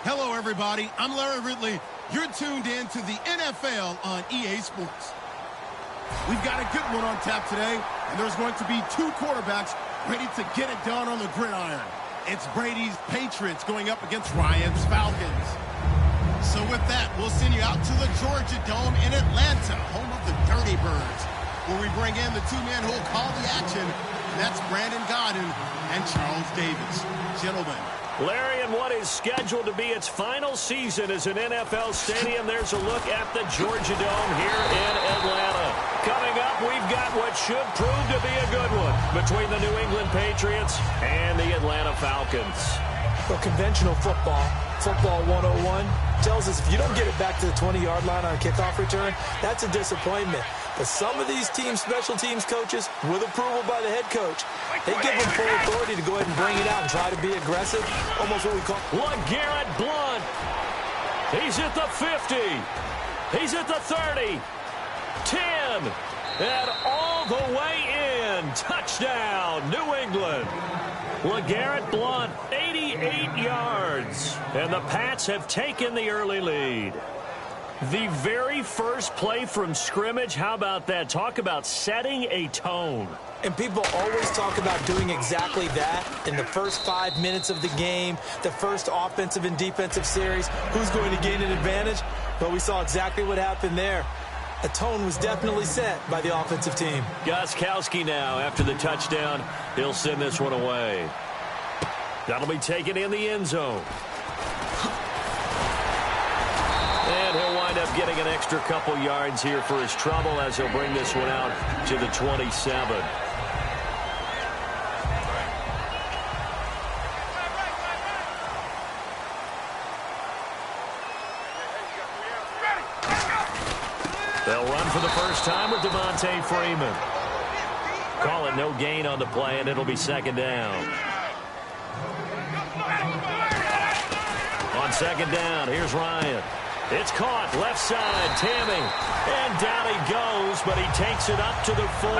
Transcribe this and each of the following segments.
Hello, everybody. I'm Larry Ridley. You're tuned in to the NFL on EA Sports. We've got a good one on tap today, and there's going to be two quarterbacks ready to get it done on the gridiron. It's Brady's Patriots going up against Ryan's Falcons. So with that, we'll send you out to the Georgia Dome in Atlanta, home of the Dirty Birds, where we bring in the two men who will call the action. That's Brandon Godden and Charles Davis. Gentlemen. Larry, in what is scheduled to be its final season as an NFL stadium, there's a look at the Georgia Dome here in Atlanta. Coming up, we've got what should prove to be a good one between the New England Patriots and the Atlanta Falcons. Well, conventional football 101, tells us if you don't get it back to the 20-yard line on a kickoff return, that's a disappointment. But some of these teams, special teams coaches, with approval by the head coach, they give them full authority to go ahead and bring it out and try to be aggressive, almost what we call... LeGarrette Blount. He's at the 50. He's at the 30. 10. And all the way in. Touchdown, New England. LeGarrette Blount, 88 yards. And the Pats have taken the early lead. The very first play from scrimmage, how about that? Talk about setting a tone. And people always talk about doing exactly that in the first 5 minutes of the game, the first offensive and defensive series. Who's going to gain an advantage? Well, we saw exactly what happened there. A tone was definitely set by the offensive team. Gostkowski now, after the touchdown, he'll send this one away. That'll be taken in the end zone. And he'll wind up getting an extra couple yards here for his trouble as he'll bring this one out to the 27. They'll run for the first time with Devontae Freeman. Call it no gain on the play, and it'll be second down. On second down, here's Ryan. It's caught, left side, Tammy. And down he goes, but he takes it up to the 40.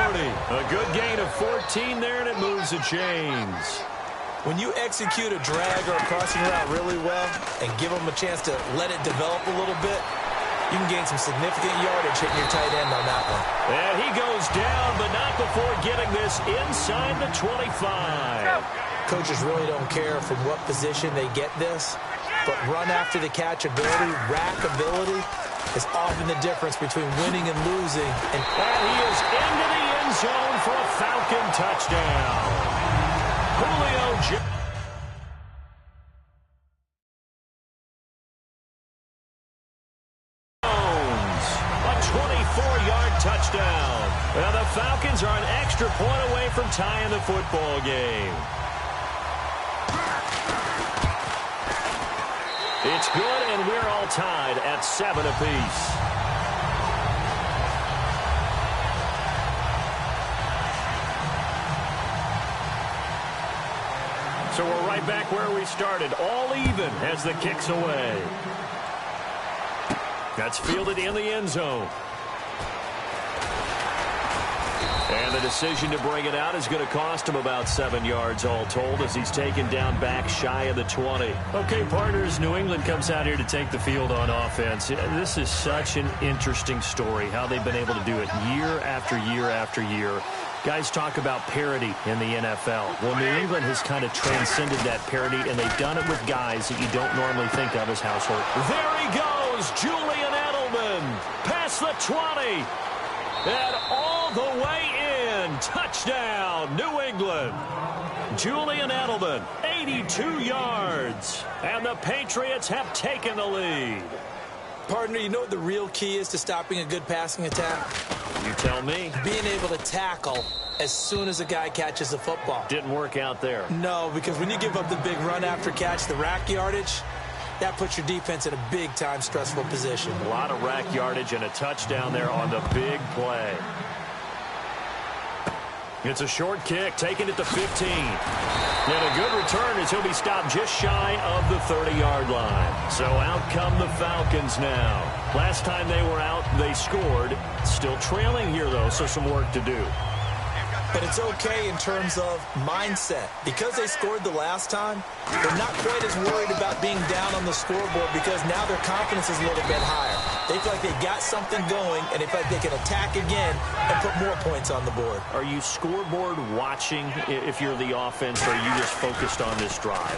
A good gain of 14 there, and it moves the chains. When you execute a drag or a crossing route really well and give them a chance to let it develop a little bit, you can gain some significant yardage hitting your tight end on that one. And he goes down, but not before getting this inside the 25. Coaches really don't care from what position they get this, but run after the catch ability, rack ability, is often the difference between winning and losing. And he is into the end zone for a Falcon touchdown. Julio Jones, a 24-yard touchdown. And the Falcons are an extra point away from tying the football game. It's good, and we're all tied at 7 apiece. So we're right back where we started, all even as the kick's away. That's fielded in the end zone. And the decision to bring it out is going to cost him about 7 yards all told as he's taken down back shy of the 20. Okay, partners, New England comes out here to take the field on offense. This is such an interesting story, how they've been able to do it year after year after year. Guys talk about parity in the NFL. Well, New England has kind of transcended that parity, and they've done it with guys that you don't normally think of as household. There he goes, Julian Edelman, past the 20, and all the way in. Touchdown, New England. Julian Edelman, 82 yards, and the Patriots have taken the lead. Partner, you know what the real key is to stopping a good passing attack? You tell me. Being able to tackle as soon as a guy catches the football. Didn't work out there. No, because when you give up the big run after catch, the rack yardage, that puts your defense in a big-time stressful position. A lot of rack yardage and a touchdown there on the big play. It's a short kick, taken at the 15. And a good return as he'll be stopped just shy of the 30-yard line. So out come the Falcons now. Last time they were out, they scored. Still trailing here, though, so some work to do. but it's okay in terms of mindset. Because they scored the last time, they're not quite as worried about being down on the scoreboard because now their confidence is a little bit higher. They feel like they've got something going, and they feel like they can attack again and put more points on the board. Are you scoreboard watching if you're the offense, or are you just focused on this drive?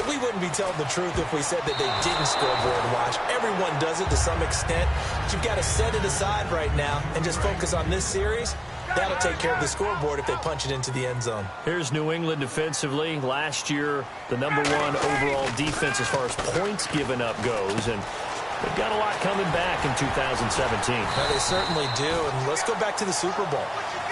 We wouldn't be telling the truth if we said that they didn't scoreboard watch. Everyone does it to some extent. But you've got to set it aside right now and just focus on this series. That'll take care of the scoreboard if they punch it into the end zone. Here's New England defensively. Last year, the #1 overall defense as far as points given up goes, and they've got a lot coming back in 2017. No, they certainly do, and let's go back to the Super Bowl.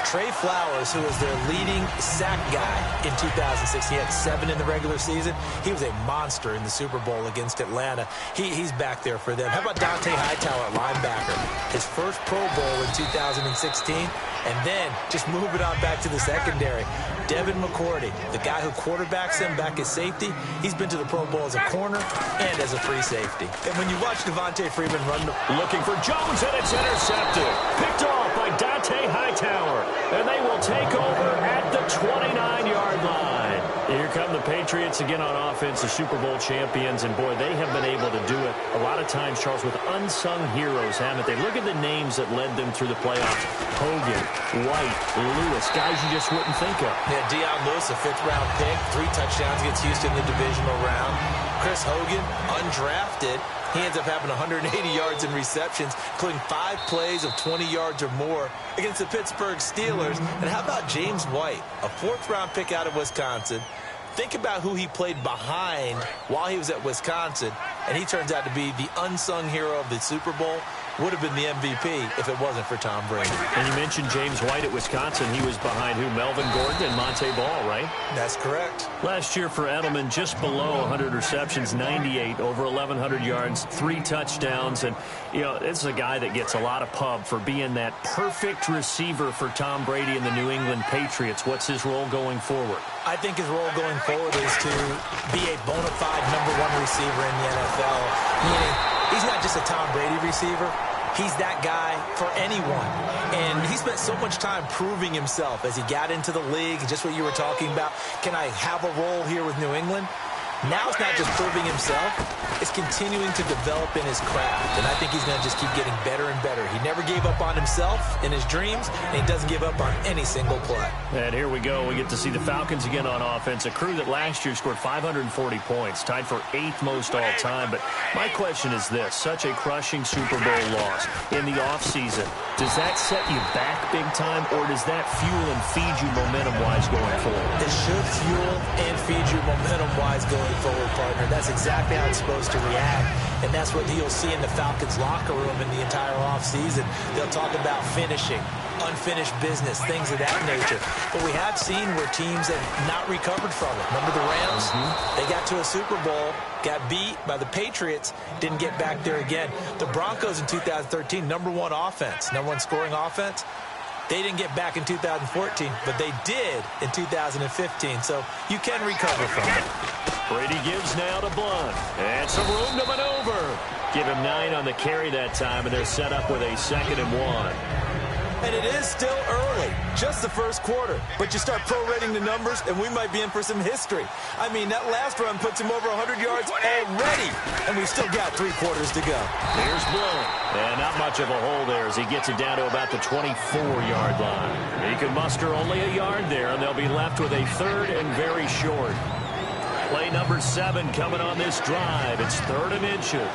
Trey Flowers, who was their leading sack guy in 2006, he had 7 in the regular season. He was a monster in the Super Bowl against Atlanta. He's back there for them. How about Dante Hightower at linebacker? His first Pro Bowl in 2016, and then just moving on back to the secondary. Devin McCourty, the guy who quarterbacks him back as safety, he's been to the Pro Bowl as a corner and as a free safety. And when you watch Devontae Freeman run, looking for Jones, and it's intercepted. Picked off by Dante Hightower. And they will take over at the 29-yard line. Here come the Patriots again on offense, the Super Bowl champions. And, boy, they have been able to do it a lot of times, Charles, with unsung heroes, haven't they? Look at the names that led them through the playoffs. Hogan, White, Lewis, guys you just wouldn't think of. Yeah, Deion Lewis, a 5th-round pick, 3 touchdowns against Houston in the divisional round. Chris Hogan, undrafted. He ends up having 180 yards in receptions, including 5 plays of 20 yards or more against the Pittsburgh Steelers. And how about James White, a 4th-round pick out of Wisconsin? Think about who he played behind while he was at Wisconsin, and he turns out to be the unsung hero of the Super Bowl. Would have been the MVP if it wasn't for Tom Brady. And you mentioned James White at Wisconsin. He was behind who? Melvin Gordon and Monte Ball, right? That's correct. Last year for Edelman, just below 100 receptions, 98, over 1,100 yards, 3 touchdowns. And, you know, this is a guy that gets a lot of pub for being that perfect receiver for Tom Brady and the New England Patriots. What's his role going forward? I think his role going forward is to be a bona fide #1 receiver in the NFL. Meaning, he's not just a Tom Brady receiver. He's that guy for anyone. And he spent so much time proving himself as he got into the league, just what you were talking about. Can I have a role here with New England? Now it's not just proving himself, it's continuing to develop in his craft. And I think he's going to just keep getting better and better. He never gave up on himself in his dreams, and he doesn't give up on any single play. And here we go. We get to see the Falcons again on offense, a crew that last year scored 540 points, tied for 8th most all time. But my question is this, such a crushing Super Bowl loss in the offseason, does that set you back big time, or does that fuel and feed you momentum-wise going forward? It should fuel and feed you momentum-wise going forward, partner. That's exactly how it's supposed to react, and that's what you'll see in the Falcons locker room in the entire offseason. They'll talk about finishing, unfinished business, things of that nature. But we have seen where teams have not recovered from it. Remember the Rams? They got to a Super Bowl, got beat by the Patriots, didn't get back there again. The Broncos in 2013, #1 offense, #1 scoring offense. They didn't get back in 2014, but they did in 2015. So you can recover from it. Brady gives now to Blunt. And some room to maneuver. Give him 9 on the carry that time, and they're set up with a 2nd and 1. And it is still early, just the first quarter. But you start prorating the numbers, and we might be in for some history. I mean, that last run puts him over 100 yards already, and we've still got 3 quarters to go. Here's Blunt. And not much of a hole there as he gets it down to about the 24-yard line. He can muster only a yard there, and they'll be left with a 3rd and very short. Play number 7 coming on this drive. It's 3rd and inches.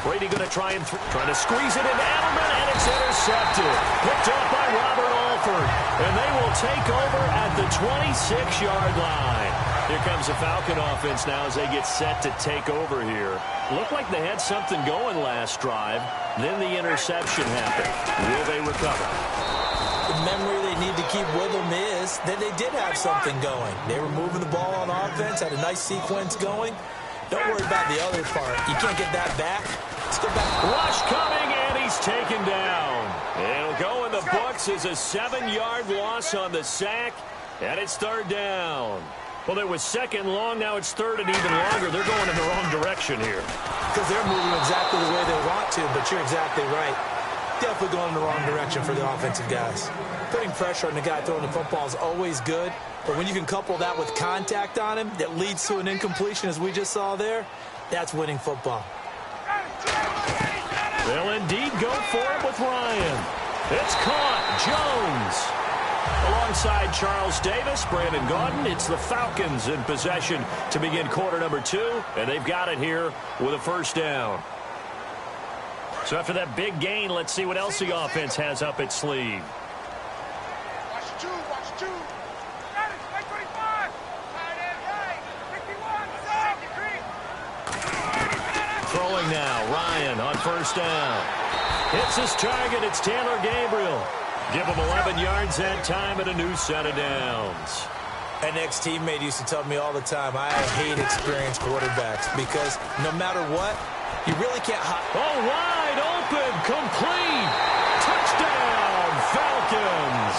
Brady going to try to squeeze it into Edelman, and it's intercepted. Picked up by Robert Alford, and they will take over at the 26-yard line. Here comes the Falcon offense now as they get set to take over here. Looked like they had something going last drive. Then the interception happened. Will they recover? The memory they need to keep with them is that they did have something going. They were moving the ball on offense, had a nice sequence going. Don't worry about the other part. You can't get that back. Let's go back. Rush coming, and he's taken down. It'll go in the books as a 7-yard loss on the sack, and it's 3rd down. Well, it was second long. Now it's third and even longer. They're going in the wrong direction here. Because they're moving exactly the way they want to, but you're exactly right. Definitely going in the wrong direction for the offensive guys. Putting pressure on the guy throwing the football is always good, but when you can couple that with contact on him that leads to an incompletion, as we just saw there, that's winning football. They'll indeed go for it with Ryan. It's caught. Jones. Alongside Charles Davis, Brandon Gaudin, it's the Falcons in possession to begin quarter number 2, and they've got it here with a first down. So after that big gain, let's see what else the offense has up its sleeve. Watch two. Got it, 25. Throwing now, Ryan on first down. Hits his target, it's Taylor Gabriel. Give him 11 yards that time and a new set of downs. An ex-teammate used to tell me all the time, I hate experienced quarterbacks because no matter what, you really can't hide. Oh, wide open, complete. Touchdown, Falcons.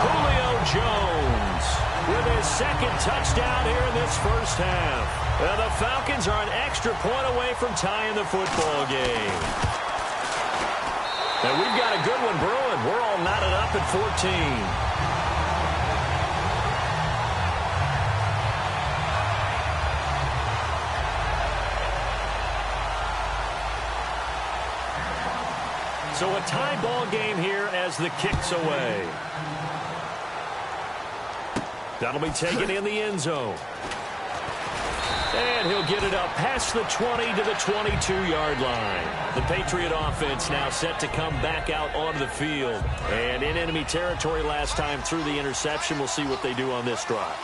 Julio Jones with his second touchdown here in this first half. And the Falcons are an extra point away from tying the football game. And we've got a good one brewing. We're all knotted up at 14. So a tie ball game here as the kick's away. That'll be taken in the end zone. And he'll get it up past the 20 to the 22-yard line. The Patriot offense now set to come back out onto the field. And in enemy territory last time through the interception. We'll see what they do on this drive.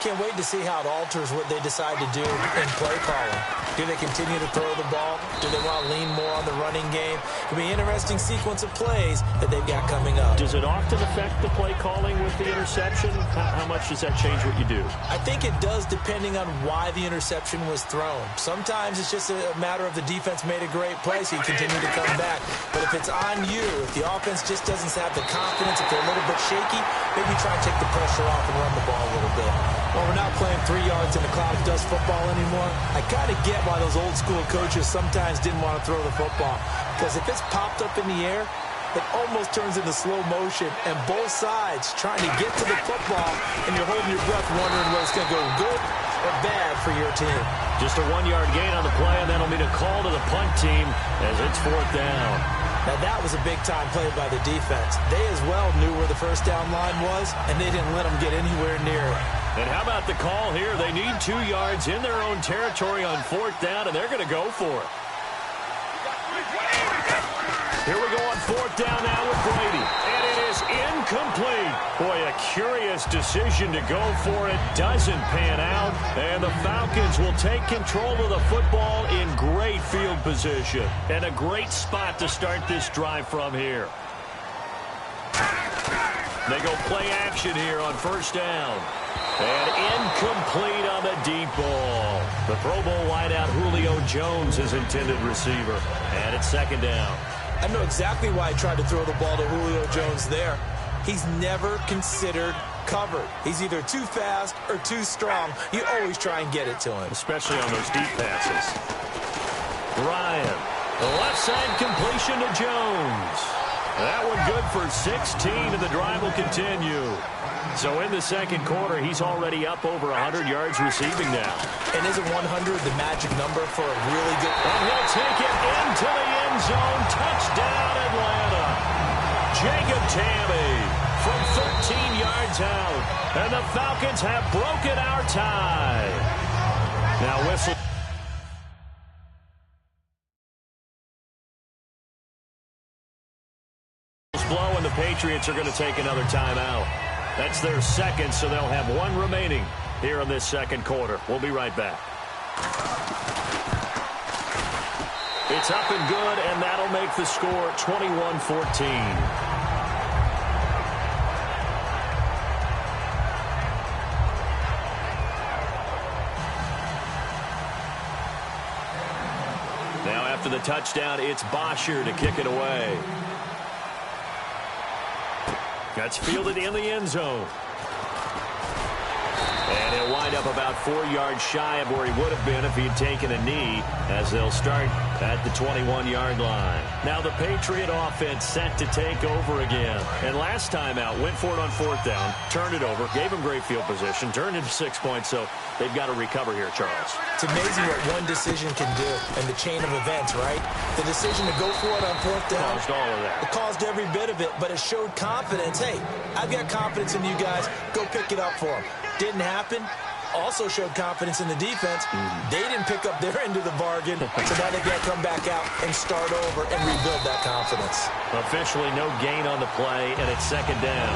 Can't wait to see how it alters what they decide to do in play calling. Do they continue to throw the ball? Do they want to lean more on the running game? It'll be an interesting sequence of plays that they've got coming up. Does it often affect the play calling with the interception? How much does that change what you do? I think it does depending on why the interception was thrown. Sometimes it's just a matter of the defense made a great play, so you continue to come back. But if it's on you, if the offense just doesn't have the confidence, if they're a little bit shaky, maybe try and take the pressure off and run the ball a little bit. Well, we're not playing 3 yards in a cloud of dust football anymore. I kind of get why those old school coaches sometimes didn't want to throw the football. Because if it's popped up in the air, it almost turns into slow motion. And both sides trying to get to the football, and you're holding your breath wondering whether it's going to go good or bad for your team. Just a 1-yard gain on the play, and that'll mean a call to the punt team as it's fourth down. Now, that was a big-time play by the defense. They as well knew where the first down line was, and they didn't let them get anywhere near it. And how about the call here? They need 2 yards in their own territory on fourth down, and they're going to go for it. Here we go on fourth down now with Brady. And it is incomplete. Boy, a curious decision to go for it. Doesn't pan out. And the Falcons will take control of the football in great field position. And a great spot to start this drive from here. They go play action here on first down. And incomplete on the deep ball. The Pro Bowl wideout Julio Jones is intended receiver. And it's second down. I know exactly why I tried to throw the ball to Julio Jones there. He's never considered covered. He's either too fast or too strong. You always try and get it to him. Especially on those deep passes. Ryan. The left side completion to Jones. That one good for 16, and the drive will continue. So in the second quarter, he's already up over 100 yards receiving now. And isn't 100 the magic number for a really good... And he'll take it into the end zone. Touchdown, Atlanta. Jacob Tamme from 13 yards out. And the Falcons have broken our tie. Now whistle. Blow, and the Patriots are going to take another timeout. That's their second, so they'll have one remaining here in this second quarter. We'll be right back. It's up and good, and that'll make the score 21-14. Now after the touchdown, it's Bosher to kick it away. That's fielded in the end zone. about 4 yards shy of where he would have been if he had taken a knee, as they'll start at the 21-yard line. Now the Patriot offense set to take over again. And last time out, went for it on 4th down, turned it over, gave him great field position, turned into 6 points, so they've got to recover here, Charles. It's amazing what one decision can do in the chain of events, right? The decision to go for it on 4th down. Caused all of that. It caused every bit of it, but it showed confidence. Hey, I've got confidence in you guys. Go pick it up for them. Didn't happen. Also showed confidence in the defense. They didn't pick up their end of the bargain, so now they got to come back out and start over and rebuild that confidence. Officially no gain on the play, and it's 2nd down.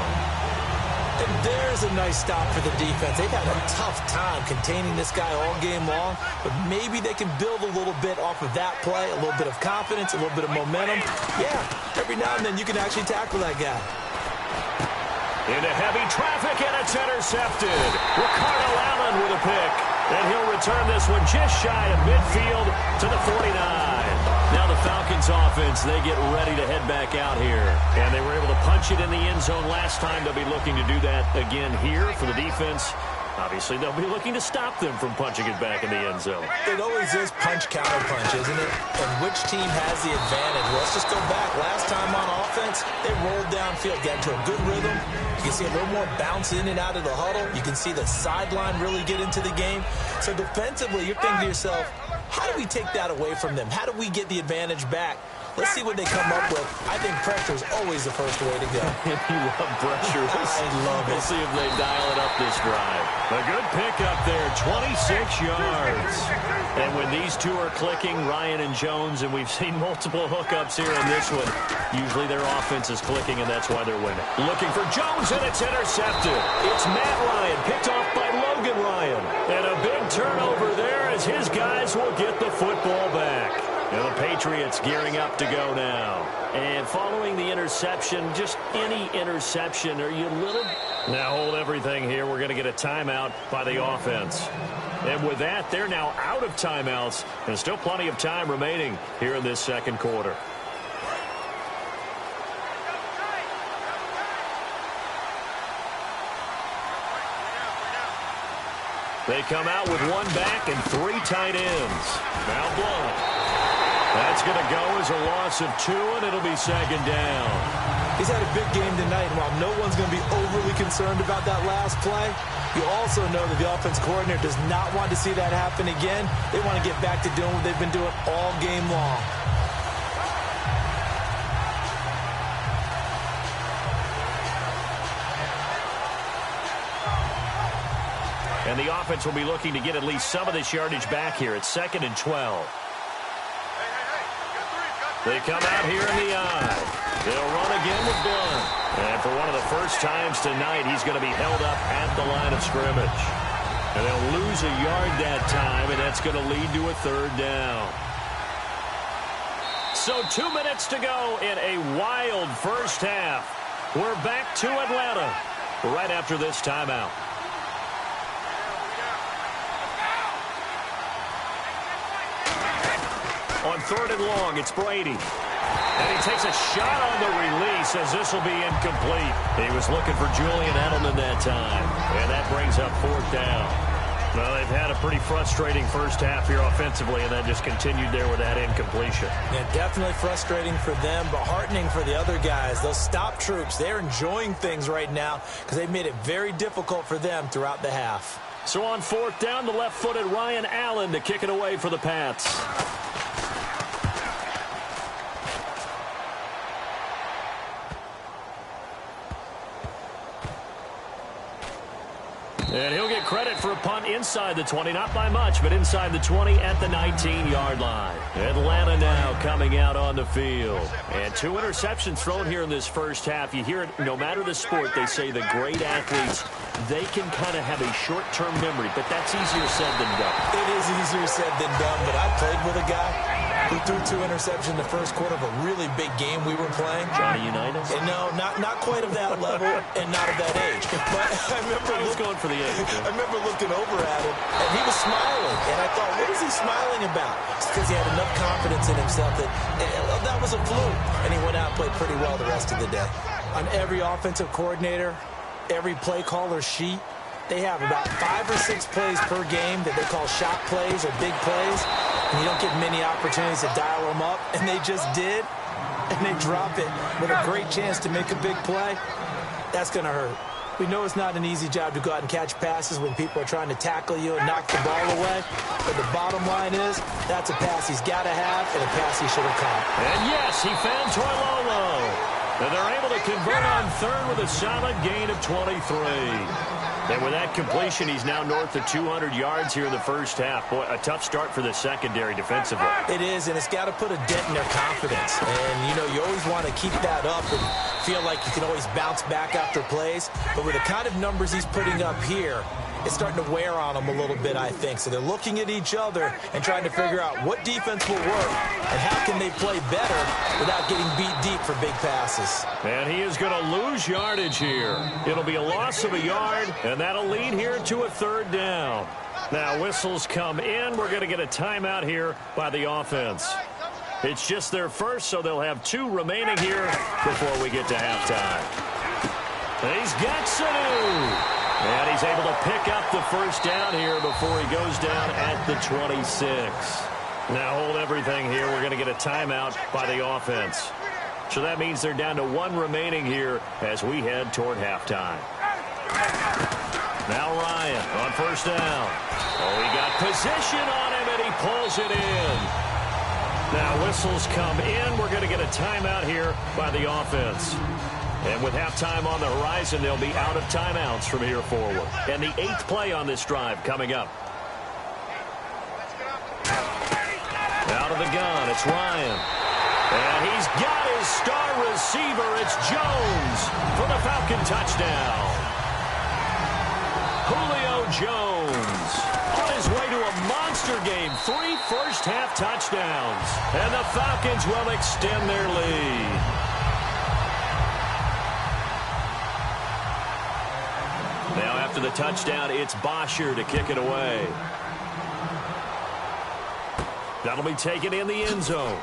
And there's a nice stop for the defense. They've had a tough time containing this guy all game long, but maybe they can build a little bit off of that play, a little bit of confidence, a little bit of momentum. Yeah, every now and then you can actually tackle that guy. Into heavy traffic, and it's intercepted. Ricardo Allen with a pick. And he'll return this one just shy of midfield to the 49. Now the Falcons offense, they get ready to head back out here. And they were able to punch it in the end zone last time. They'll be looking to do that again here for the defense. Obviously, they'll be looking to stop them from punching it back in the end zone. It always is punch-counter-punch, isn't it? And which team has the advantage? Well, let's just go back. Last time on offense, they rolled downfield, got into a good rhythm. You can see a little more bounce in and out of the huddle. You can see the sideline really get into the game. So defensively, you're thinking to yourself, how do we take that away from them? How do we get the advantage back? Let's see what they come up with. I think pressure is always the first way to go. You love pressure. I love it. We'll see if they dial it up this drive. A good pickup there, 26 yards. And when these two are clicking, Ryan and Jones, and we've seen multiple hookups here in this one, usually their offense is clicking, and that's why they're winning. Looking for Jones, and it's intercepted. It's Matt Ryan, picked off by Logan Ryan. And a big turnover there as his guys will get the football back. And the Patriots gearing up to go now. And following the interception, just any interception, are you a little... Now hold everything here. We're going to get a timeout by the offense. And with that, they're now out of timeouts. And still plenty of time remaining here in this second quarter. They come out with one back and 3 tight ends. Now Blunt. That's going to go as a loss of 2, and it'll be 2nd down. He's had a big game tonight, and while no one's going to be overly concerned about that last play, you also know that the offense coordinator does not want to see that happen again. They want to get back to doing what they've been doing all game long. And the offense will be looking to get at least some of this yardage back here. It's 2nd and 12. They come out here in the eye. They'll run again with Blunt. And for one of the first times tonight, he's going to be held up at the line of scrimmage. And they'll lose a yard that time, and that's going to lead to a 3rd down. So 2 minutes to go in a wild first half. We're back to Atlanta right after this timeout. On 3rd and long, it's Brady. And he takes a shot on the release as this will be incomplete. He was looking for Julian Edelman that time. And that brings up 4th down. Well, they've had a pretty frustrating first half here offensively, and that just continued there with that incompletion. Yeah, definitely frustrating for them, but heartening for the other guys. Those stop troops, they're enjoying things right now because they've made it very difficult for them throughout the half. So on 4th down, the left-footed Ryan Allen to kick it away for the Pats. And he'll get credit for a punt inside the 20, not by much, but inside the 20 at the 19-yard line. Atlanta now coming out on the field. And 2 interceptions thrown here in this first half. You hear it, no matter the sport, they say the great athletes, they can kind of have a short-term memory, but that's easier said than done. It is easier said than done, but I played with a guy who threw 2 interceptions in the first quarter of a really big game we were playing. Johnny Unitas? And no, not quite of that level and not of that age. But I remember going for the age. I remember looking over at him, and he was smiling. And I thought, what is he smiling about? It's because he had enough confidence in himself that was a fluke. And he went out and played pretty well the rest of the day. On every offensive coordinator, every play caller sheet, They have about 5 or 6 plays per game that they call shot plays or big plays, and you don't get many opportunities to dial them up, and they just did, and they drop it with a great chance to make a big play. That's going to hurt. We know it's not an easy job to go out and catch passes when people are trying to tackle you and knock the ball away, but the bottom line is that's a pass he's got to have and a pass he should have caught. And yes, he found Toilolo. And they're able to convert on third with a solid gain of 23. And with that completion, he's now north of 200 yards here in the first half. Boy, a tough start for the secondary defensively. It is, and it's got to put a dent in their confidence. And, you know, you always want to keep that up and feel like you can always bounce back after plays. But with the kind of numbers he's putting up here, it's starting to wear on them a little bit, I think. So they're looking at each other and trying to figure out what defense will work and how can they play better without getting beat deep for big passes. And he is going to lose yardage here. It'll be a loss of a yard, and that'll lead here to a third down. Now whistles come in. We're going to get a timeout here by the offense. It's just their first, so they'll have 2 remaining here before we get to halftime. And he's got Sanu. And he's able to pick up the first down here before he goes down at the 26. Now hold everything here. We're going to get a timeout by the offense. So that means they're down to 1 remaining here as we head toward halftime. Now Ryan on first down. Oh, he got position on him, and he pulls it in. Now whistles come in. We're going to get a timeout here by the offense. And with halftime on the horizon, they'll be out of timeouts from here forward. And the 8th play on this drive coming up. Out of the gun, it's Ryan. And he's got his star receiver. It's Jones for the Falcon touchdown. Julio Jones on his way to a monster game. 3 first-half touchdowns. And the Falcons will extend their lead. Now after the touchdown, it's Bosher to kick it away. That'll be taken in the end zone.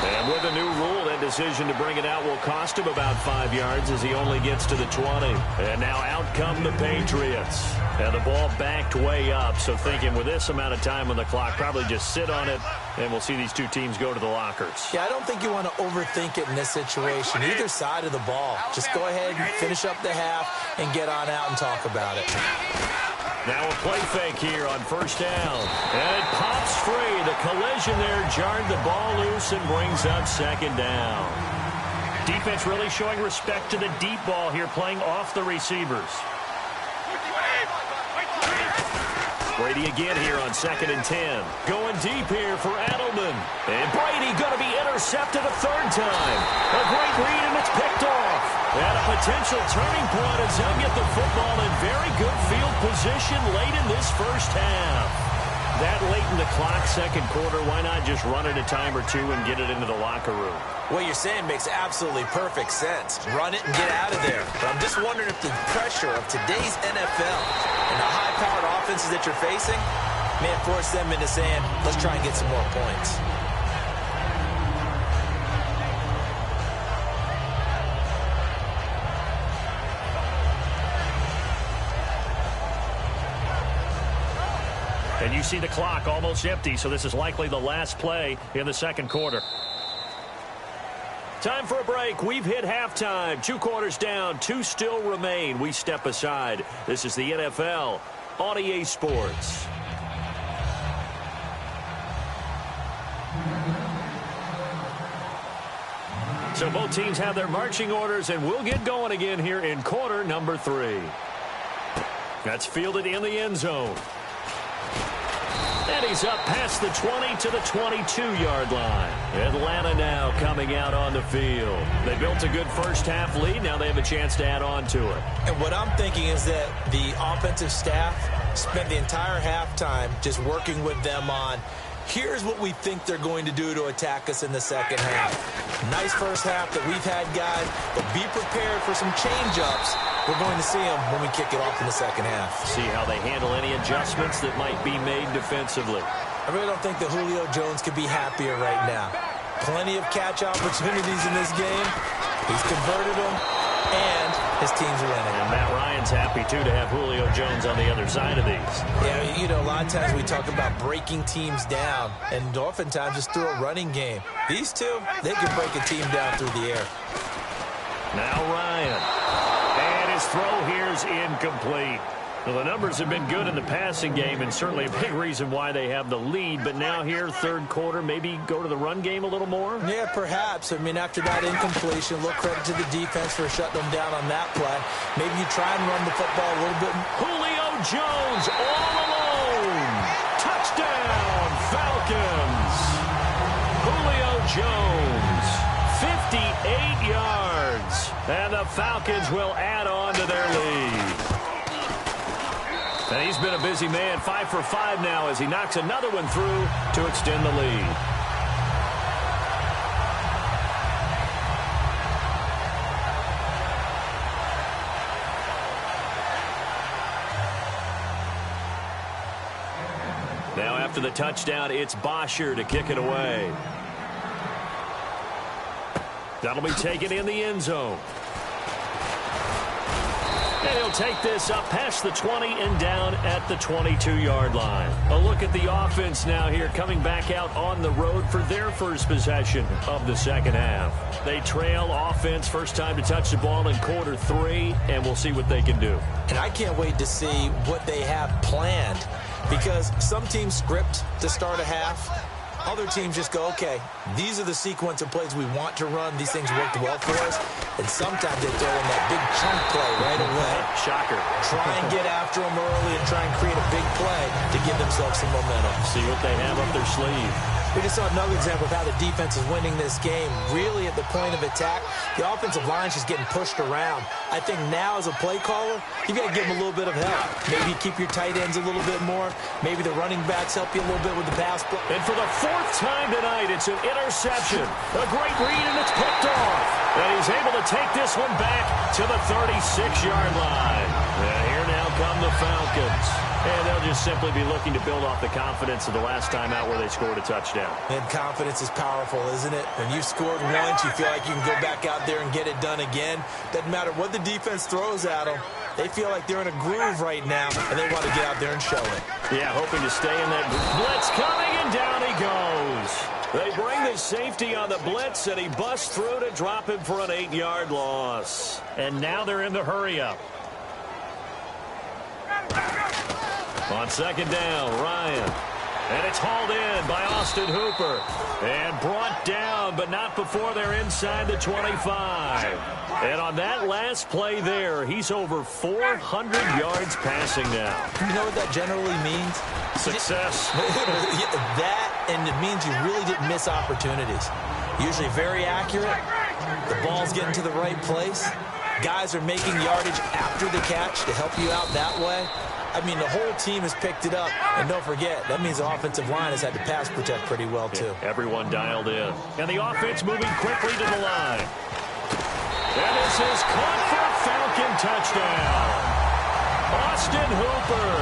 And with a new rule, that decision to bring it out will cost him about 5 yards as he only gets to the 20. And now out come the Patriots. And the ball backed way up, so thinking with this amount of time on the clock, probably just sit on it, and we'll see these 2 teams go to the lockers. Yeah, I don't think you want to overthink it in this situation, either side of the ball. Just go ahead and finish up the half and get on out and talk about it. Now a play fake here on first down. And it pops free. The collision there jarred the ball loose and brings up second down. Defense really showing respect to the deep ball here, playing off the receivers. Brady again here on 2nd and 10. Going deep here for Edelman. And Brady going to be intercepted a 3rd time. A great read, and it's picked off. And a potential turning point as they'll get the football in very good field position late in this first half. That late in the clock, second quarter, why not just run it a time or 2 and get it into the locker room? What you're saying makes absolutely perfect sense. Run it and get out of there. But I'm just wondering if the pressure of today's NFL and the high-powered offenses that you're facing may have forced them into saying, let's try and get some more points. And you see the clock almost empty, so this is likely the last play in the second quarter. Time for a break. We've hit halftime. 2 quarters down, 2 still remain. We step aside. This is the NFL on EA Sports. So both teams have their marching orders, and we'll get going again here in quarter number 3. That's fielded in the end zone. And he's up past the 20 to the 22-yard line. Atlanta now coming out on the field. They built a good first-half lead. Now they have a chance to add on to it. And what I'm thinking is that the offensive staff spent the entire halftime just working with them on, here's what we think they're going to do to attack us in the second half. Nice first half that we've had, guys, but be prepared for some change-ups. We're going to see them when we kick it off in the second half. See how they handle any adjustments that might be made defensively. I really don't think that Julio Jones could be happier right now. Plenty of catch opportunities in this game. He's converted them, and his team's winning. And Matt Ryan's happy, too, to have Julio Jones on the other side of these. Yeah, you know, a lot of times we talk about breaking teams down, and oftentimes just through a running game. These two, they can break a team down through the air. Now Ryan. And his throw here is incomplete. Well, the numbers have been good in the passing game, and certainly a big reason why they have the lead. But now here, third quarter, maybe go to the run game a little more? Yeah, perhaps. I mean, after that incompletion, a little credit to the defense for shutting them down on that play. Maybe you try and run the football a little bit. Julio Jones all alone. Touchdown, Falcons. Julio Jones, 58 yards. And the Falcons will add on to their lead. And he's been a busy man, 5 for 5 now as he knocks another one through to extend the lead. Now after the touchdown, it's Bosher to kick it away. That'll be taken in the end zone. And he'll take this up past the 20 and down at the 22-yard line. A look at the offense now here, coming back out on the road for their first possession of the second half. They trail offense, first time to touch the ball in quarter 3, and we'll see what they can do. And I can't wait to see what they have planned, because some teams script to start a half. Other teams just go, okay, these are the sequence of plays we want to run. These things worked well for us. And sometimes they throw in that big chunk play right away. Shocker. Try and get after them early and try and create a big play to give themselves some momentum. See what they have up their sleeve. We just saw another example of how the defense is winning this game. Really at the point of attack, the offensive line's just getting pushed around. I think now as a play caller, you got to give them a little bit of help. Maybe keep your tight ends a little bit more. Maybe the running backs help you a little bit with the pass play. And for the 4th time tonight, it's an interception. A great read, and it's picked off. And he's able to take this one back to the 36-yard line. And here now come the Falcons. And they'll just simply be looking to build off the confidence of the last time out where they scored a touchdown. And confidence is powerful, isn't it? When you've scored once, you feel like you can go back out there and get it done again. Doesn't matter what the defense throws at them. They feel like they're in a groove right now, and they want to get out there and show it. Yeah, hoping to stay in that blitz coming, and down he goes. They bring the safety on the blitz, and he busts through to drop him for an 8-yard loss. And now they're in the hurry-up. On second down, Ryan. And it's hauled in by Austin Hooper. And brought down, but not before they're inside the 25. And on that last play there, he's over 400 yards passing now. You know what that generally means? Success. That, and it means you really didn't miss opportunities. Usually very accurate. The ball's getting to the right place. Guys are making yardage after the catch to help you out that way. I mean, the whole team has picked it up. And don't forget, that means the offensive line has had to pass protect pretty well, too. Yeah, everyone dialed in. And the offense moving quickly to the line. And this is caught for a Falcon touchdown. Austin Hooper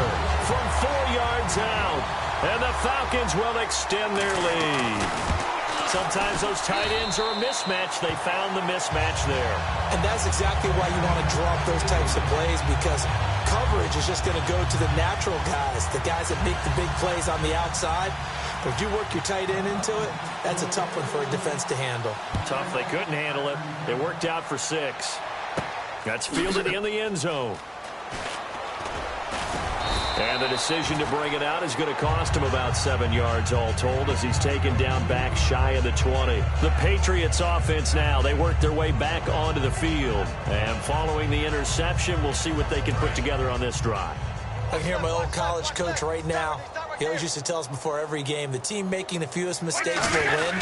from 4 yards out. And the Falcons will extend their lead. Sometimes those tight ends are a mismatch. They found the mismatch there. And that's exactly why you want to draw up those types of plays, because coverage is just going to go to the natural guys, the guys that make the big plays on the outside. But if you work your tight end into it, that's a tough one for a defense to handle. Tough. They couldn't handle it. They worked out for 6. That's fielded in the end zone. And the decision to bring it out is going to cost him about 7 yards all told as he's taken down back shy of the 20. The Patriots offense now, they work their way back onto the field. And following the interception, we'll see what they can put together on this drive. I can hear my old college coach right now. He always used to tell us before every game, the team making the fewest mistakes will win.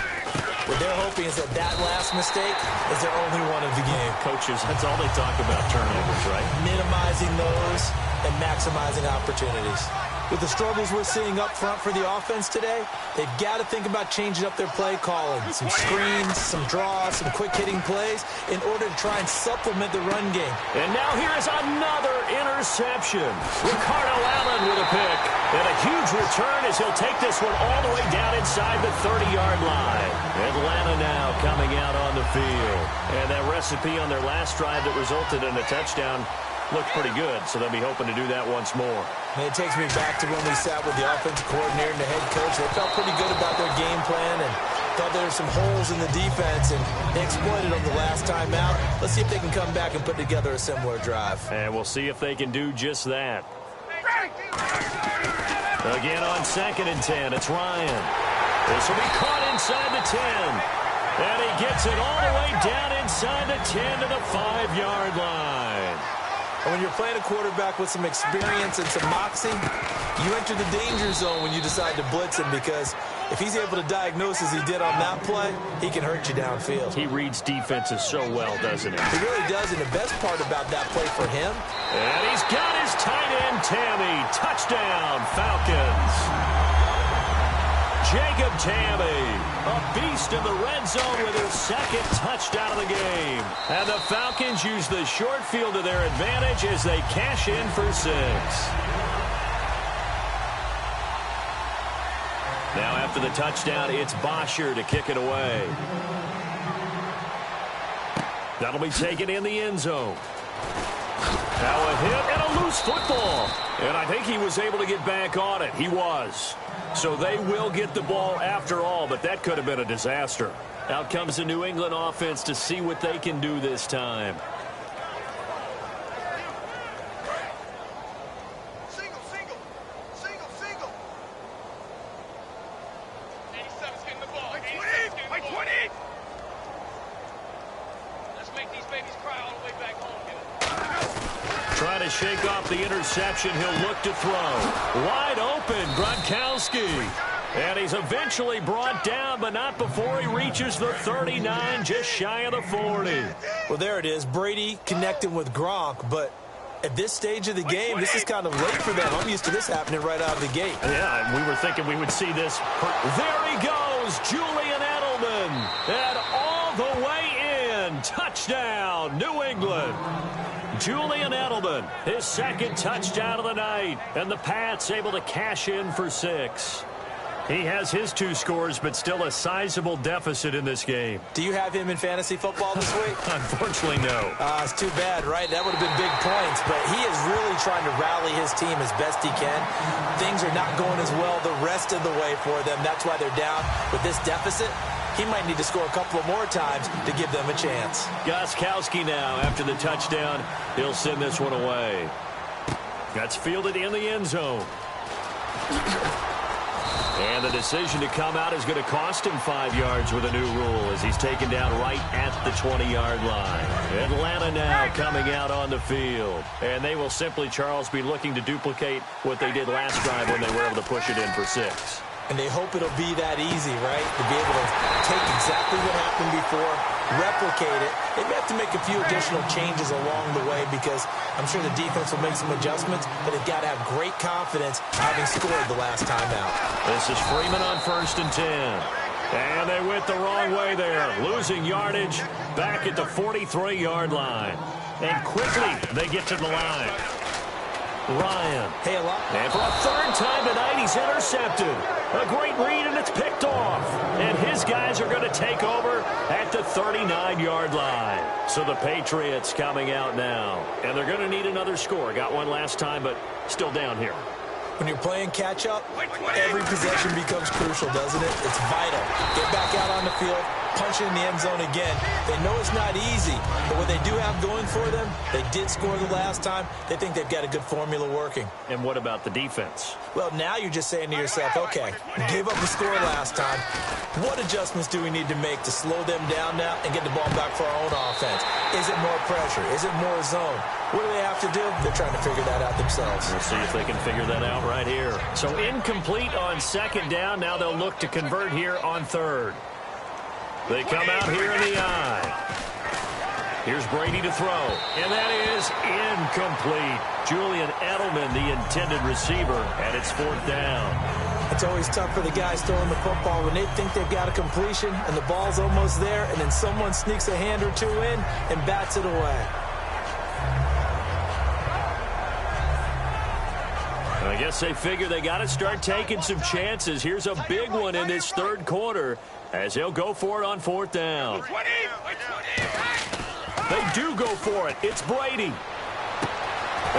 What they're hoping is that that last mistake is their only one of the game. Coaches, that's all they talk about, turnovers, right? Minimizing those and maximizing opportunities. With the struggles we're seeing up front for the offense today, they've got to think about changing up their play calling. Some screens, some draws, some quick-hitting plays in order to try and supplement the run game. And now here is another interception. Ricardo Allen with a pick. And a huge return as he'll take this one all the way down inside the 30-yard line. Atlanta now coming out on the field. And that recipe on their last drive that resulted in a touchdown looked pretty good, so they'll be hoping to do that once more. And it takes me back to when we sat with the offensive coordinator and the head coach. They felt pretty good about their game plan and thought there were some holes in the defense, and they exploited them the last time out. Let's see if they can come back and put together a similar drive. And we'll see if they can do just that. Again on 2nd and 10, it's Ryan. This will be caught inside the 10. And he gets it all the way down inside the 10 to the 5-yard line. And when you're playing a quarterback with some experience and some moxie, you enter the danger zone when you decide to blitz him, because if he's able to diagnose as he did on that play, he can hurt you downfield. He reads defenses so well, doesn't he? He really does, and the best part about that play for him. And he's got his tight end, Tammy. Touchdown, Falcons. Jacob Tammy, a beast in the red zone with his 2nd touchdown of the game. And the Falcons use the short field to their advantage as they cash in for 6. Now after the touchdown, it's Bosher to kick it away. That'll be taken in the end zone. Now a hit and a loose football. And I think he was able to get back on it. He was. So they will get the ball after all, but that could have been a disaster. Out comes the New England offense to see what they can do this time. Single. 87's getting the ball. 20. Let's make these babies cry all the way back home, kid. Trying to shake off the interception. He'll look to throw. Wide open, Gronkowski. And he's eventually brought down, but not before he reaches the 39, just shy of the 40. Well, there it is. Brady connecting with Gronk, but at this stage of the game, this is kind of late for them. I'm used to this happening right out of the gate. Yeah, we were thinking we would see this. There he goes, Julian Edelman. And all the way in. Touchdown, New England. Julian Edelman, his 2nd touchdown of the night. And the Pats able to cash in for 6. He has his 2 scores, but still a sizable deficit in this game. Do you have him in fantasy football this week? Unfortunately, no. It's too bad, right? That would have been big points, but he is really trying to rally his team as best he can. Things are not going as well the rest of the way for them. That's why they're down with this deficit. He might need to score a couple of more times to give them a chance. Gostkowski now, after the touchdown, he'll send this one away. That's fielded in the end zone. And the decision to come out is going to cost him 5 yards with a new rule as he's taken down right at the 20-yard line. Atlanta now coming out on the field. And they will simply, Charles, be looking to duplicate what they did last drive when they were able to push it in for 6. And they hope it'll be that easy, right? To be able to take exactly what happened before, replicate it. They may have to make a few additional changes along the way because I'm sure the defense will make some adjustments, but they've got to have great confidence having scored the last time out. This is Freeman on 1st and 10. And they went the wrong way there, losing yardage back at the 43-yard line. And quickly they get to the line. Ryan. Hey, a lot. And for a 3rd time tonight, he's intercepted. A great read, and it's picked off. And his guys are going to take over at the 39-yard line. So the Patriots coming out now. And they're going to need another score. Got one last time, but still down here. When you're playing catch-up, every possession becomes crucial, doesn't it? It's vital. Get back out on the field, punch it in the end zone again. They know it's not easy, but what they do have going for them, they did score the last time. They think they've got a good formula working. And what about the defense? Well, now you're just saying to yourself, okay, we gave up the score last time. What adjustments do we need to make to slow them down now and get the ball back for our own offense? Is it more pressure? Is it more zone? What do they have to do? They're trying to figure that out themselves. We'll see if they can figure that out right here. So incomplete on 2nd down. Now they'll look to convert here on 3rd. They come out here in the I. Here's Brady to throw, and that is incomplete. Julian Edelman, the intended receiver, and it's 4th down. It's always tough for the guys throwing the football when they think they've got a completion and the ball's almost there, and then someone sneaks a hand or two in and bats it away. I guess they figure they got to start taking some chances. Here's a big one in this 3rd quarter as he'll go for it on 4th down. They do go for it. It's Brady. And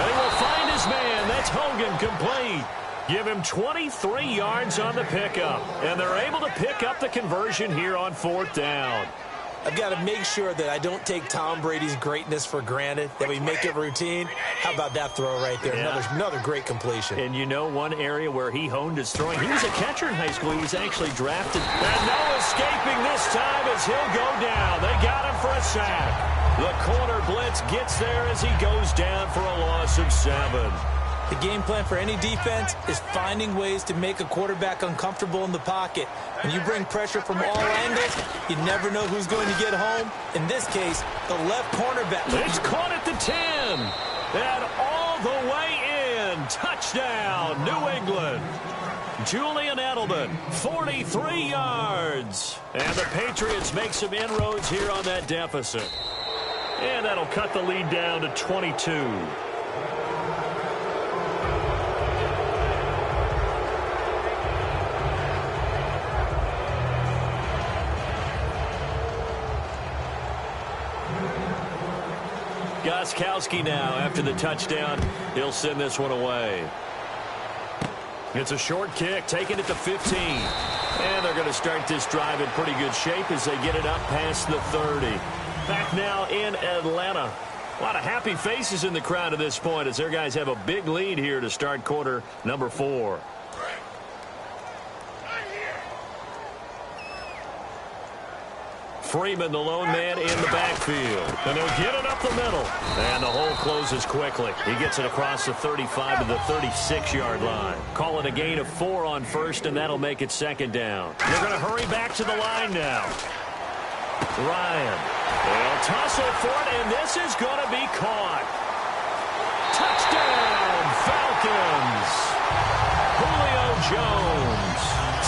he will find his man. That's Hogan, complete. Give him 23 yards on the pickup. And they're able to pick up the conversion here on 4th down. I've got to make sure that I don't take Tom Brady's greatness for granted, that we make it routine. How about that throw right there? Yeah. Another great completion. And you know one area where he honed his throwing. He was a catcher in high school. He was actually drafted. And no escaping this time as he'll go down. They got him for a sack. The corner blitz gets there as he goes down for a loss of 7. The game plan for any defense is finding ways to make a quarterback uncomfortable in the pocket. When you bring pressure from all angles, you never know who's going to get home. In this case, the left cornerback. It's caught at the 10. And all the way in. Touchdown, New England. Julian Edelman, 43 yards. And the Patriots make some inroads here on that deficit. And that'll cut the lead down to 22. Gostkowski now after the touchdown. He'll send this one away. It's a short kick, taking it to 15. And they're going to start this drive in pretty good shape as they get it up past the 30. Back now in Atlanta. A lot of happy faces in the crowd at this point as their guys have a big lead here to start quarter number 4. Freeman, the lone man in the backfield. And they'll get it up the middle. And the hole closes quickly. He gets it across the 35 to the 36-yard line. Call it a gain of 4 on 1st, and that'll make it 2nd down. They're going to hurry back to the line now. Ryan. They'll tussle for it, and this is going to be caught. Touchdown, Falcons. Julio Jones,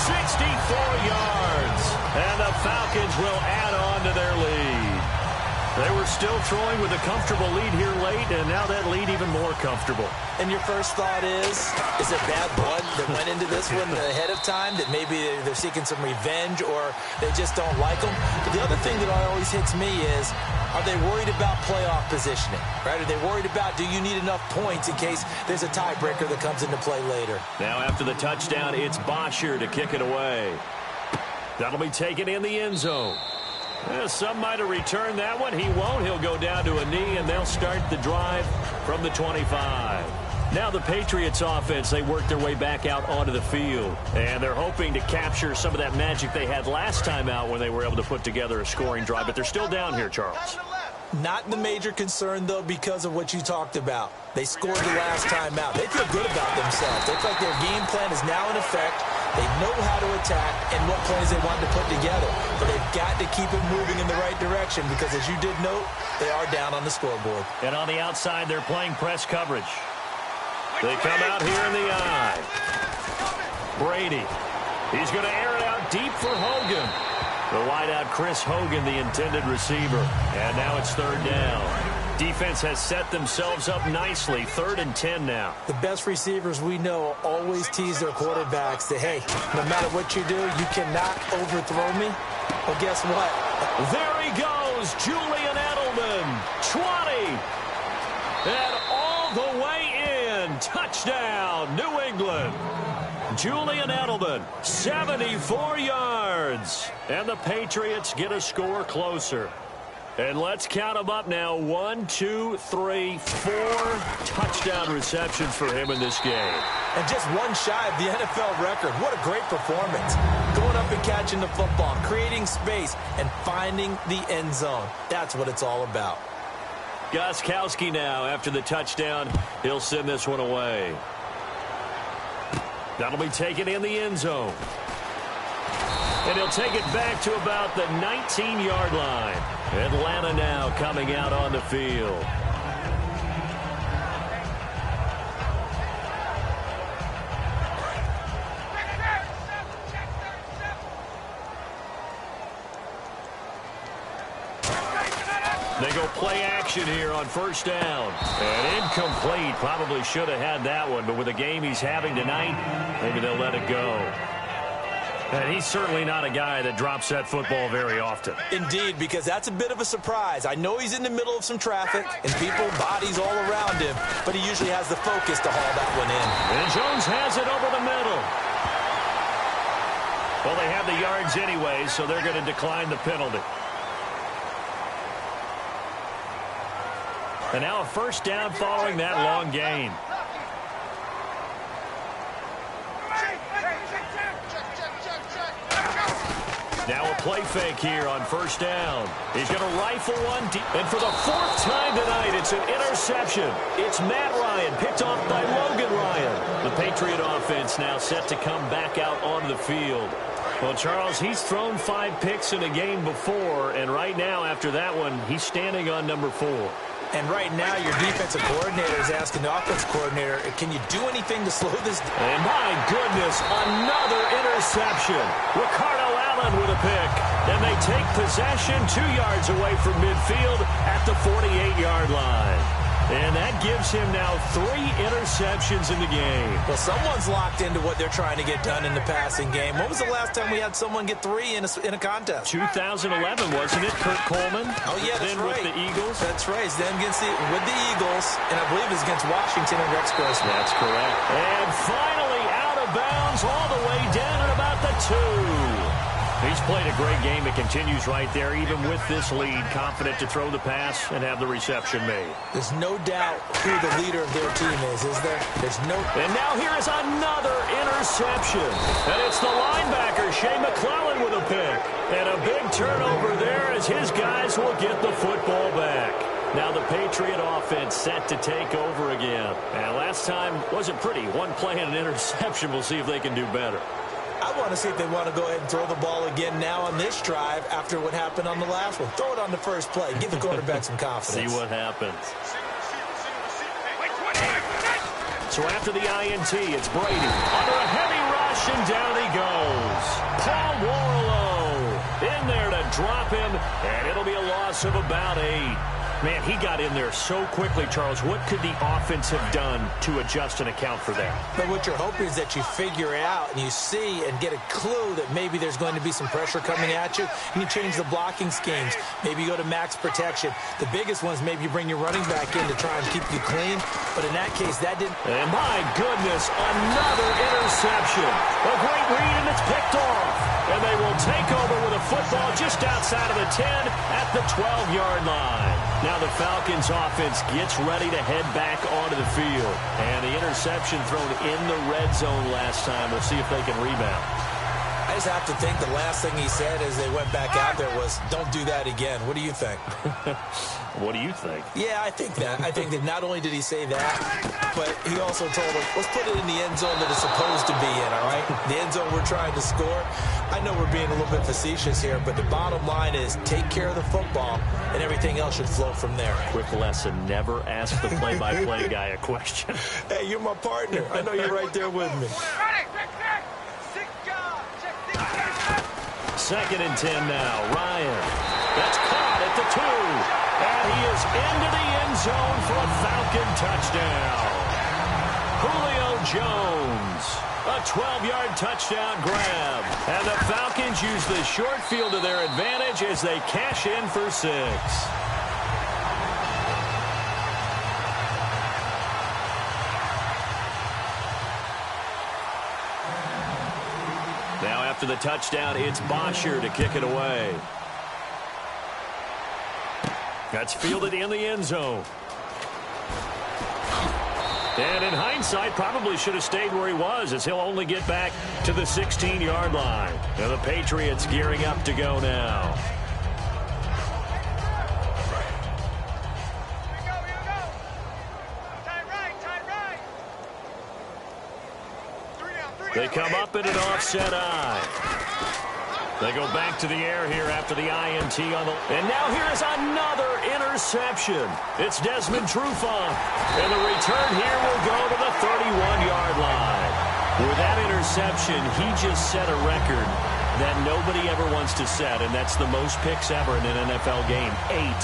64 yards. And the Falcons will add on to their lead. They were still throwing with a comfortable lead here late, and now that lead even more comfortable. And your first thought is it bad blood that went into this one ahead of time, that maybe they're seeking some revenge or they just don't like them? But the other thing that always hits me is, are they worried about playoff positioning, right? Are they worried about, do you need enough points in case there's a tiebreaker that comes into play later? Now after the touchdown, it's Bosher to kick it away. That'll be taken in the end zone. Some might have returned that one. He won't. He'll go down to a knee, and they'll start the drive from the 25. Now the Patriots offense, they work their way back out onto the field. And they're hoping to capture some of that magic they had last time out when they were able to put together a scoring drive. But they're still down here, Charles. Not the major concern, though, because of what you talked about. They scored the last time out. They feel good about themselves. They feel like their game plan is now in effect. They know how to attack and what plays they want to put together. But they've got to keep it moving in the right direction because, as you did note, they are down on the scoreboard. And on the outside, they're playing press coverage. They come out here in the eye. Brady. He's going to air it out deep for Hogan. The wideout, Chris Hogan, the intended receiver. And now it's 3rd down. Defense has set themselves up nicely. 3rd and 10 now. The best receivers we know always tease their quarterbacks that, hey, no matter what you do, you cannot overthrow me. Well, guess what? There he goes, Julian Edelman, 20. And all the way in. Touchdown, New England. Julian Edelman, 74 yards. And the Patriots get a score closer. And let's count them up now. 1, 2, 3, 4 touchdown receptions for him in this game. And just one shy of the NFL record. What a great performance. Going up and catching the football, creating space, and finding the end zone. That's what it's all about. Gostkowski now after the touchdown. He'll send this one away. That'll be taken in the end zone. And he'll take it back to about the 19-yard line. Atlanta now coming out on the field. They go play action here on first down. And incomplete. Probably should have had that one, but with the game he's having tonight, maybe they'll let it go. And he's certainly not a guy that drops that football very often. Indeed, because that's a bit of a surprise. I know he's in the middle of some traffic and people, bodies all around him, but he usually has the focus to haul that one in. And Jones has it over the middle. Well, they have the yards anyway, so they're going to decline the penalty. And now a first down following that long gain. Now a play fake here on first down. He's going to rifle one deep. And for the fourth time tonight, it's an interception. It's Matt Ryan, picked off by Logan Ryan. The Patriot offense now set to come back out onto the field. Well, Charles, he's thrown 5 picks in a game before, and right now, after that one, he's standing on number 4. And right now, your defensive coordinator is asking the offensive coordinator, can you do anything to slow this down? And my goodness, another interception. Ricardo Allen with a pick. And they take possession 2 yards away from midfield at the 48-yard line. And that gives him now 3 interceptions in the game. Well, someone's locked into what they're trying to get done in the passing game. When was the last time we had someone get 3 in a contest? 2011, wasn't it? Kurt Coleman. Oh, yeah, that's right. With the Eagles. That's right. It's them with the Eagles, and I believe it's against Washington and Rex Grossman. That's correct. And finally out of bounds all the way down at about the 2. He's played a great game. It continues right there, even with this lead, confident to throw the pass and have the reception made. There's no doubt who the leader of their team is there? There's no... And now here is another interception. And it's the linebacker, Shea McClellan, with a pick. And a big turnover there as his guys will get the football back. Now the Patriot offense set to take over again. And last time wasn't pretty. One play and an interception. We'll see if they can do better. I want to see if they want to go ahead and throw the ball again now on this drive after what happened on the last one. Throw it on the first play. Give the quarterback some confidence. See what happens. So after the INT, it's Brady. Under a heavy rush, and down he goes. Paul Warlow in there to drop him, and it'll be a loss of about 8. Man, he got in there so quickly, Charles. What could the offense have done to adjust and account for that? But what you're hoping is that you figure it out and you see and get a clue that maybe there's going to be some pressure coming at you. And you change the blocking schemes. Maybe you go to max protection. The biggest ones, maybe you bring your running back in to try and keep you clean. But in that case, that didn't... And my goodness, another interception. A great read, and it's picked off. And they will take over with a football just outside of the 10 at the 12-yard line. Now the Falcons offense gets ready to head back onto the field. And the interception thrown in the red zone last time. We'll see if they can rebound. I just have to think the last thing he said as they went back out there was, don't do that again. What do you think? What do you think? Yeah, I think that. I think that not only did he say that, but he also told them, let's put it in the end zone that it's supposed to be in, all right? The end zone we're trying to score. I know we're being a little bit facetious here, but the bottom line is take care of the football, and everything else should flow from there. Quick lesson, never ask the play-by-play guy a question. Hey, you're my partner. I know you're right there with me. Second and 10 now. Ryan. That's caught at the 2. And he is into the end zone for a Falcon touchdown. Julio Jones. A 12-yard touchdown grab. And the Falcons use the short field to their advantage as they cash in for 6. Now after the touchdown, it's Bosher to kick it away. That's fielded in the end zone. And in hindsight, probably should have stayed where he was, as he'll only get back to the 16-yard line. Now the Patriots gearing up to go now. They come up in an offset eye. They go back to the air here after the INT on the... And now here is another interception. It's Desmond Trufant. And the return here will go to the 31-yard line. With that interception, he just set a record that nobody ever wants to set, and that's the most picks ever in an NFL game. 8.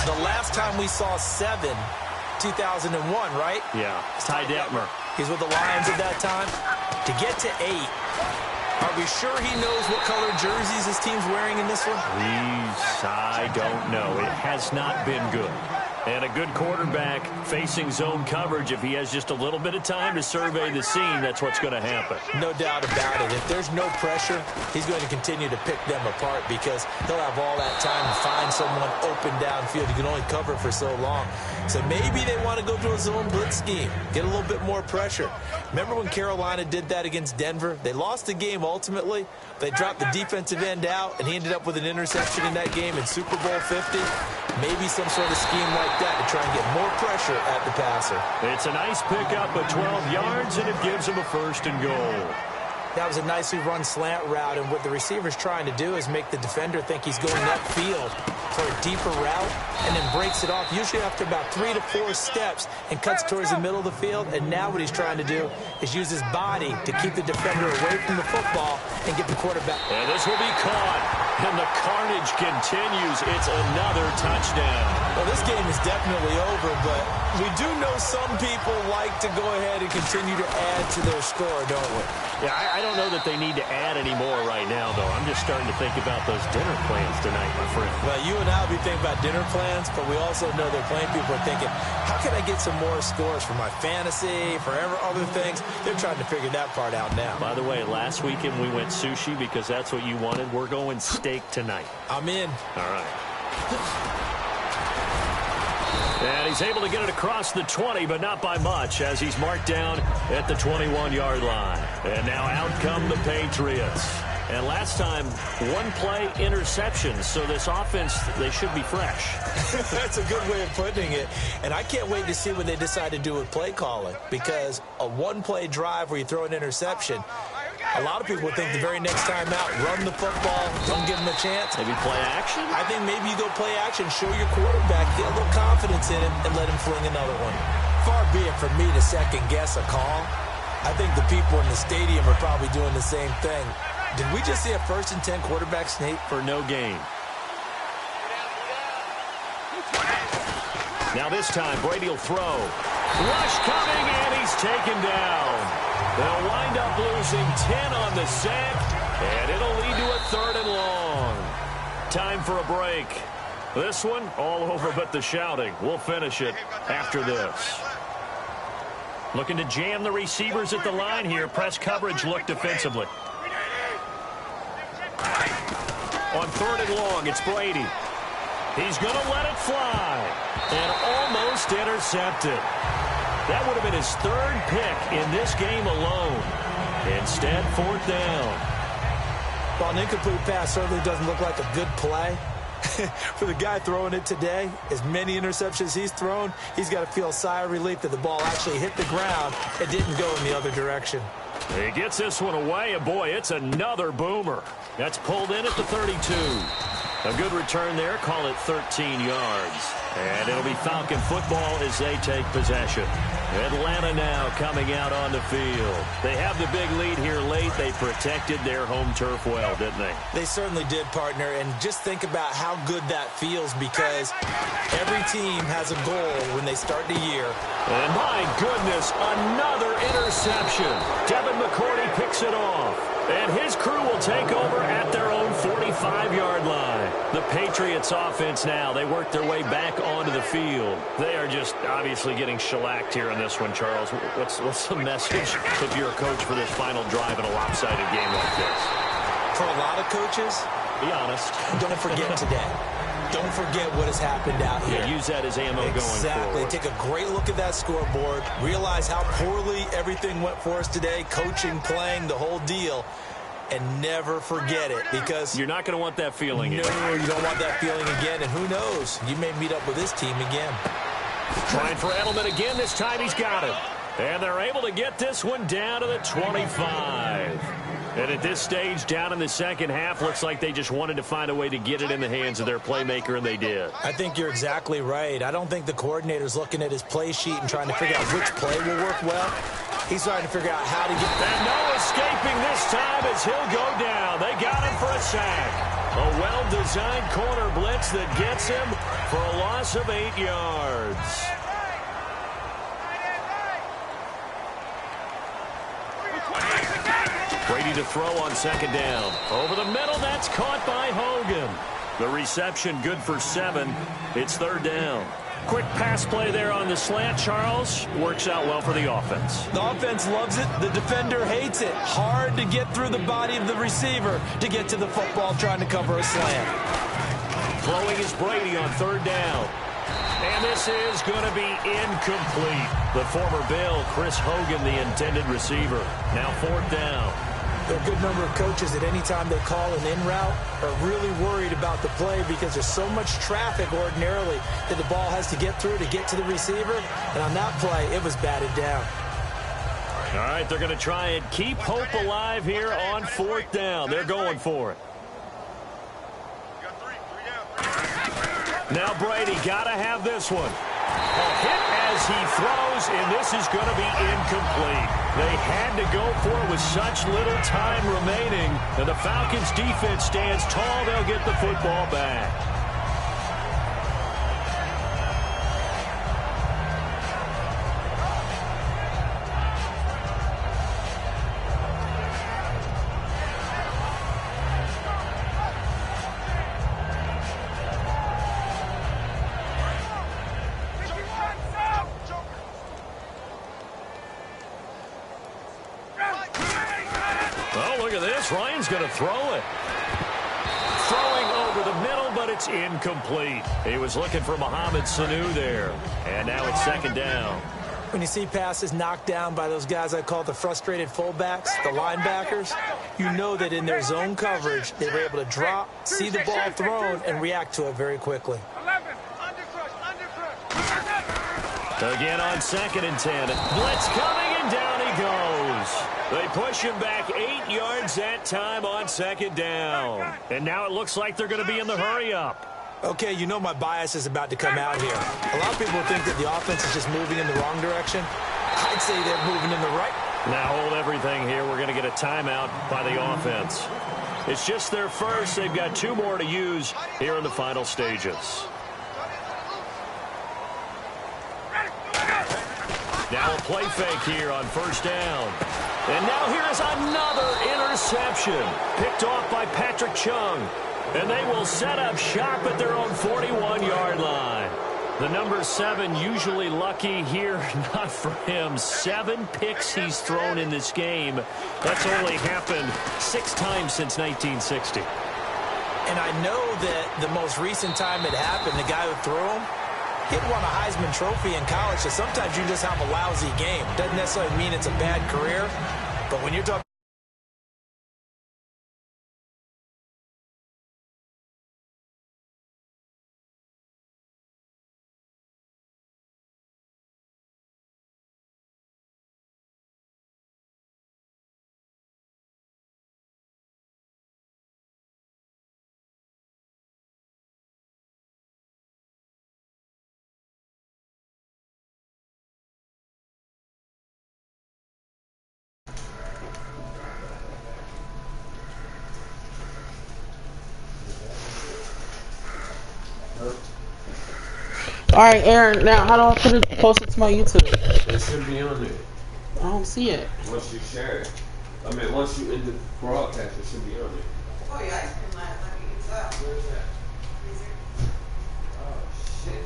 The last time we saw 7, 2001, right? Yeah, Ty Detmer. He's with the Lions at that time. To get to 8, are we sure he knows what color jerseys his team's wearing in this one? I don't know. It has not been good. And a good quarterback facing zone coverage, if he has just a little bit of time to survey the scene, that's what's going to happen. No doubt about it. If there's no pressure, he's going to continue to pick them apart because he'll have all that time to find someone open downfield. You can only cover for so long. So maybe they want to go to a zone blitz scheme, get a little bit more pressure. Remember when Carolina did that against Denver? They lost the game ultimately. They dropped the defensive end out, and he ended up with an interception in that game in Super Bowl 50. Maybe some sort of scheme like that to try and get more pressure at the passer. It's a nice pickup of 12 yards, and it gives him a 1st and goal. That was a nicely run slant route, and what the receiver's trying to do is make the defender think he's going upfield for a deeper route, and then breaks it off, usually after about 3 to 4 steps, and cuts towards the middle of the field. And now what he's trying to do is use his body to keep the defender away from the football and get the quarterback. And this will be caught, and the carnage continues. It's another touchdown. Well, this game is definitely over, but we do know some people like to go ahead and continue to add to their score, don't we? Yeah, I don't know that they need to add any more right now, though. I'm just starting to think about those dinner plans tonight, my friend. Well, you and I will be thinking about dinner plans, but we also know that plenty of people are thinking, how can I get some more scores for my fantasy, for other things? They're trying to figure that part out now. By the way, last weekend we went sushi because that's what you wanted. We're going steak tonight. I'm in. All right. And he's able to get it across the 20, but not by much, as he's marked down at the 21-yard line. And now out come the Patriots. And last time, 1-play interception, so this offense, they should be fresh. That's a good way of putting it. And I can't wait to see what they decide to do with play calling, because a 1-play drive where you throw an interception, a lot of people think the very next time out, run the football, don't give them a chance. Maybe play action? I think maybe you go play action, show your quarterback, get a little confidence in him, and let him fling another one. Far be it from me to second-guess a call. I think the people in the stadium are probably doing the same thing. Did we just see a 1st and 10 quarterback sneak? For no gain. Now this time, Brady will throw. Rush coming, and he's taken down. They'll wind up losing 10 on the sack, and it'll lead to a 3rd and long. Time for a break. This one, all over but the shouting. We'll finish it after this. Looking to jam the receivers at the line here. Press coverage look defensively. On 3rd and long, it's Brady. He's going to let it fly. And almost intercepted. That would have been his 3rd pick in this game alone. Instead, 4th down. Well, an incomplete pass certainly doesn't look like a good play. For the guy throwing it today, as many interceptions he's thrown, he's got to feel a sigh of relief that the ball actually hit the ground and didn't go in the other direction. He gets this one away, and boy, it's another boomer. That's pulled in at the 32. A good return there, call it 13 yards. And it'll be Falcon football as they take possession. Atlanta now coming out on the field. They have the big lead here late. They protected their home turf well, didn't they? They certainly did, partner. And just think about how good that feels, because every team has a goal when they start the year. And my goodness, another interception. Devin McCourty picks it off. And his crew will take over at their own 45-yard line. The Patriots offense now, they work their way back onto the field. They are just obviously getting shellacked here in this one, Charles. What's the message if you're a coach for this final drive in a lopsided game like this? For a lot of coaches, be honest. Don't forget today. Don't forget what has happened out here. Yeah, use that as ammo going forward. Exactly. Take a great look at that scoreboard. Realize how poorly everything went for us today. Coaching, playing, the whole deal. And never forget it, because you're not going to want that feeling again. No, you don't want that feeling again. And who knows? You may meet up with this team again. Trying for Edelman again. This time he's got it. And they're able to get this one down to the 25. And at this stage, down in the second half, looks like they just wanted to find a way to get it in the hands of their playmaker, and they did. I think you're exactly right. I don't think the coordinator's looking at his play sheet and trying to figure out which play will work well. He's trying to figure out how to get... And no escaping this time as he'll go down. They got him for a sack. A well-designed corner blitz that gets him for a loss of 8 yards. Brady to throw on second down. Over the middle, that's caught by Hogan. The reception good for 7. It's third down. Quick pass play there on the slant, Charles. Works out well for the offense. The offense loves it. The defender hates it. Hard to get through the body of the receiver to get to the football trying to cover a slant. Throwing is Brady on third down. And this is going to be incomplete. The former Bill, Chris Hogan, the intended receiver. Now fourth down. There are a good number of coaches that any time they call an in route are really worried about the play because there's so much traffic ordinarily that the ball has to get through to get to the receiver. And on that play, it was batted down. All right, they're going to try and keep hope alive here on fourth down. They're going for it. Now Brady got to have this one. A hit as he throws, and this is going to be incomplete. They had to go for it with such little time remaining. And the Falcons' defense stands tall. They'll get the football back. Ryan's going to throw it. Throwing over the middle, but it's incomplete. He was looking for Mohamed Sanu there. And now it's second down. When you see passes knocked down by those guys I call the frustrated fullbacks, the linebackers, you know that in their zone coverage, they were able to drop, see the ball thrown, and react to it very quickly. Again on second and 10. Blitz coming, and down he goes. They push him back 8 yards that time on second down. And now it looks like they're going to be in the hurry-up. Okay, you know my bias is about to come out here. A lot of people think that the offense is just moving in the wrong direction. I'd say they're moving in the right. Now hold everything here. We're going to get a timeout by the offense. It's just their first. They've got 2 more to use here in the final stages. Now a play fake here on first down. And now here's another interception. Picked off by Patrick Chung. And they will set up shop at their own 41-yard line. The number 7 usually lucky here. Not for him. 7 picks he's thrown in this game. That's only happened 6 times since 1960. And I know that the most recent time it happened, the guy who threw him, he'd won a Heisman Trophy in college, so sometimes you just have a lousy game. Doesn't necessarily mean it's a bad career, but when you're talking... Alright, Aaron, now how do I post it to my YouTube? It should be on there. I don't see it. Once you share it. I mean, once you end the broadcast, it should be on there. Oh, yeah, ice cream line. Let me use that. Where's that? Oh, shit.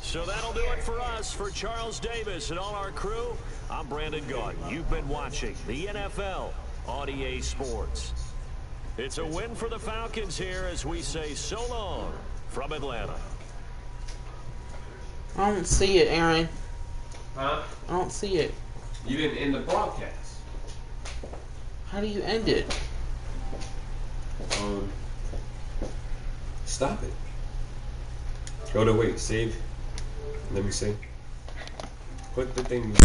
So that'll do it for us. For Charles Davis and all our crew, I'm Brandon Gaughan. You've been watching the NFL on EA Sports. It's a win for the Falcons here as we say so long from Atlanta. I don't see it, Aaron. Huh? I don't see it. You didn't end the broadcast. How do you end it? Stop it. Go to wait, save. Let me see. Put the thing.